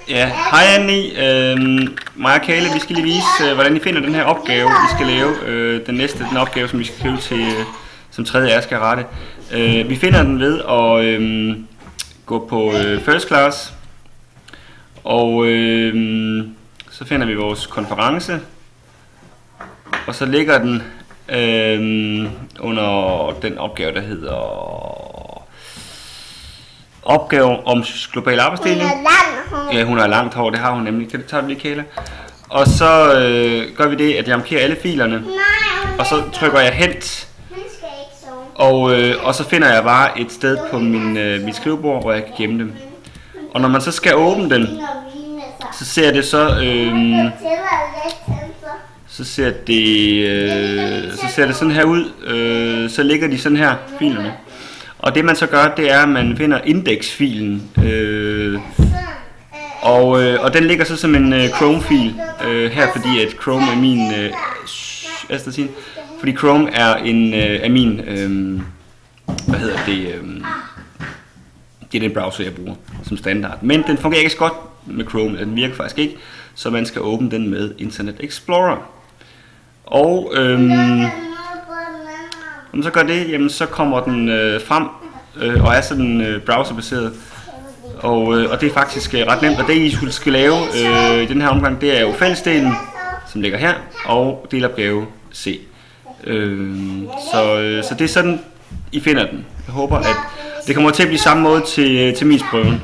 Ja, hej Annie. Mig og Kale, vi skal lige vise, hvordan I finder den her opgave, I skal lave. Den opgave, som vi skal skrive til som 3. R skal rette. Vi finder den ved at gå på First Class. Og så finder vi vores konference. Og så ligger den under den opgave, der hedder opgave om global arbejdsdeling. Ja, hun har langt hår, det har hun nemlig. Kan du tage det lige, Kæle? Og så gør vi det, at jeg markerer alle filerne. Og så trykker jeg hent. Og så finder jeg bare et sted på mit skrivebord, hvor jeg kan gemme dem. Og når man så skal åbne den, så ser det så ser det sådan her ud. Så ligger de sådan her, filerne. Og det man så gør, det er, at man finder indeksfilen, og den ligger så som en Chrome-fil her, fordi at Chrome er min, fordi Chrome er min, det er den browser, jeg bruger som standard. Men den fungerer ikke så godt med Chrome, den virker faktisk ikke, så man skal åbne den med Internet Explorer. Og når man så gør det, jamen, så kommer den frem og er sådan browserbaseret. Og det er faktisk ret nemt, og det I skal lave i den her omgang, det er jo fællesdelen, som ligger her, og delopgave C. Så det er sådan, I finder den. Jeg håber, at det kommer til at blive samme måde til misprøven.